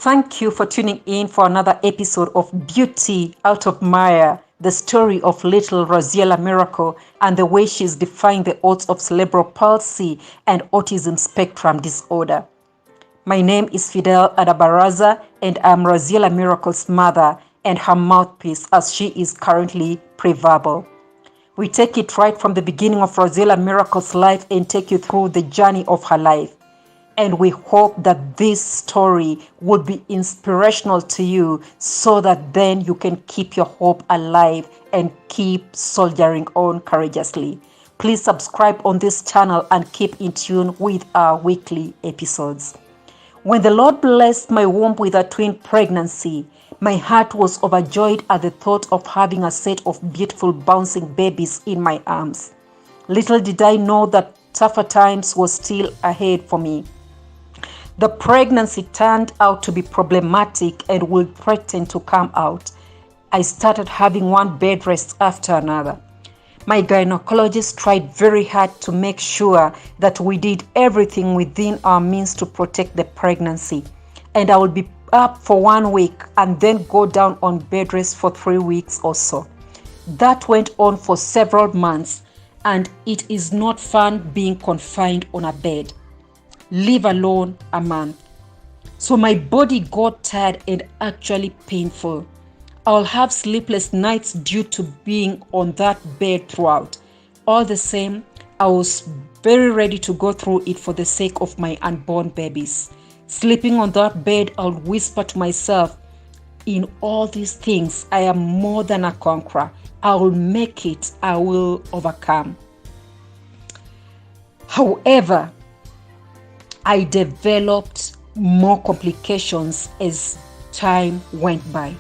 Thank you for tuning in for another episode of Beauty Out of Mire, the story of little Rosiella Miracle and the way she's defying the odds of cerebral palsy and autism spectrum disorder. My name is Fidel Adabaraza and I'm Rosiella Miracle's mother and her mouthpiece as she is currently pre-verbal. We take it right from the beginning of Rosiella Miracle's life and take you through the journey of her life. And we hope that this story would be inspirational to you so that then you can keep your hope alive and keep soldiering on courageously. Please subscribe on this channel and keep in tune with our weekly episodes. When the Lord blessed my womb with a twin pregnancy, my heart was overjoyed at the thought of having a set of beautiful bouncing babies in my arms. Little did I know that tougher times were still ahead for me. The pregnancy turned out to be problematic and would threaten to come out. I started having one bed rest after another. My gynecologist tried very hard to make sure that we did everything within our means to protect the pregnancy. And I would be up for 1 week and then go down on bed rest for 3 weeks or so. That went on for several months, and it is not fun being confined on a bed, leave alone a month. So my body got tired and actually painful. I'll have sleepless nights due to being on that bed throughout. All the same, I was very ready to go through it for the sake of my unborn babies. Sleeping on that bed, I'll whisper to myself, in all these things, I am more than a conqueror. I will make it. I will overcome. However, I developed more complications as time went by.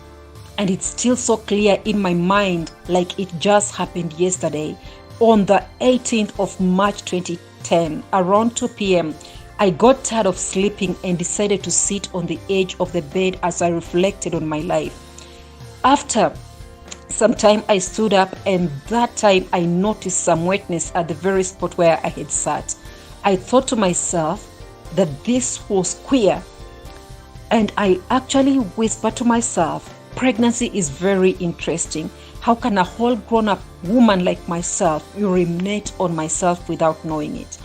And it's still so clear in my mind like it just happened yesterday. On the 18th of March 2010, around 2 p.m., I got tired of sleeping and decided to sit on the edge of the bed as I reflected on my life. After some time, I stood up, and that time I noticed some wetness at the very spot where I had sat. I thought to myself that this was queer, and I actually whispered to myself, pregnancy is very interesting. How can a whole grown-up woman like myself urinate on myself without knowing it?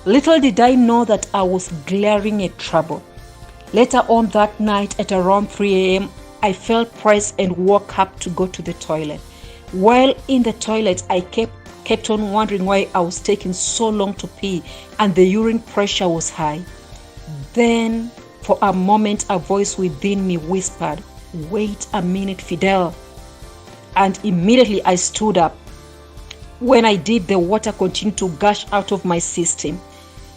Little did I know that I was glaring at trouble. Later on that night at around 3 a.m., I felt pressed and woke up to go to the toilet. While in the toilet, I kept on wondering why I was taking so long to pee and the urine pressure was high. Then, for a moment, a voice within me whispered, "Wait a minute, Fidel." And immediately I stood up. When I did, the water continued to gush out of my system.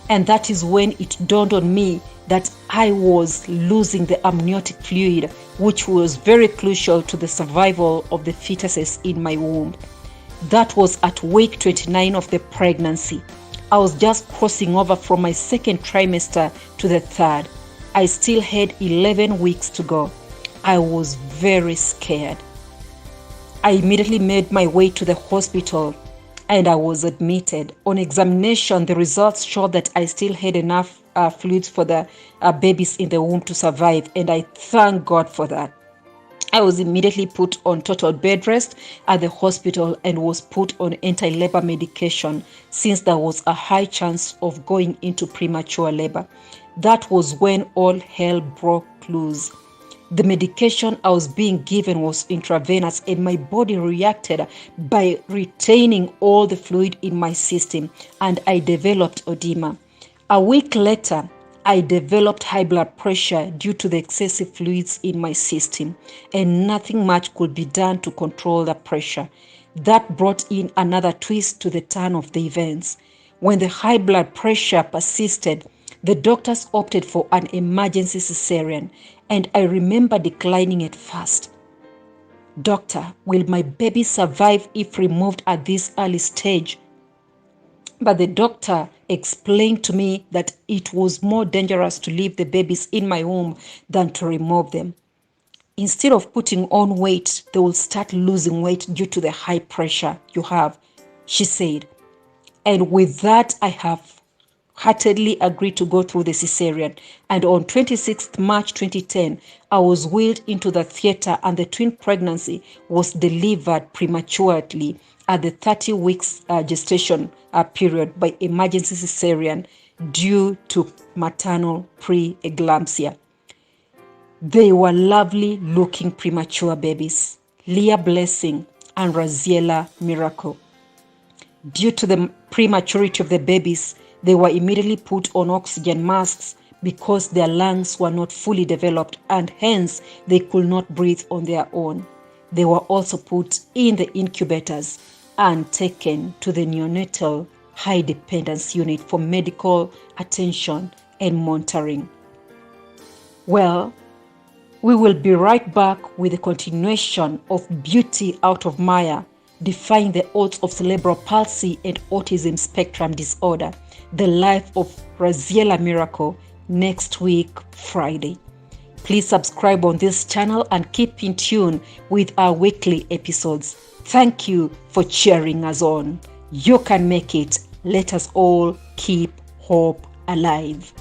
And that is when it dawned on me that I was losing the amniotic fluid, which was very crucial to the survival of the fetuses in my womb. That was at week 29 of the pregnancy. I was just crossing over from my second trimester to the third. I still had 11 weeks to go. I was very scared. I immediately made my way to the hospital and I was admitted. On examination, the results showed that I still had enough fluids for the babies in the womb to survive, and I thank God for that. I was immediately put on total bed rest at the hospital and was put on anti-labor medication since there was a high chance of going into premature labor. That was when all hell broke loose. The medication I was being given was intravenous, and my body reacted by retaining all the fluid in my system, and I developed edema. A week later, I developed high blood pressure due to the excessive fluids in my system, and nothing much could be done to control the pressure. That brought in another twist to the turn of the events. When the high blood pressure persisted, the doctors opted for an emergency cesarean, and I remember declining at first. "Doctor, will my baby survive if removed at this early stage?" But the doctor explained to me that it was more dangerous to leave the babies in my womb than to remove them. Instead of putting on weight, they will start losing weight due to the high pressure you have, she said. And with that, I have heartedly agreed to go through the cesarean. And on 26th March 2010, I was wheeled into the theater and the twin pregnancy was delivered prematurely at the 30 weeks gestation period by emergency cesarean due to maternal preeclampsia. They were lovely looking premature babies, Leah Blessing and Raziela Miracle. Due to the prematurity of the babies, they were immediately put on oxygen masks because their lungs were not fully developed and hence they could not breathe on their own. They were also put in the incubators and taken to the neonatal high dependence unit for medical attention and monitoring. Well, we will be right back with the continuation of Beauty Out of Maya, Defying the Odds of Cerebral Palsy and Autism Spectrum Disorder, the life of Raziela Miracle, next week, Friday. Please subscribe on this channel and keep in tune with our weekly episodes. Thank you for cheering us on. You can make it. Let us all keep hope alive.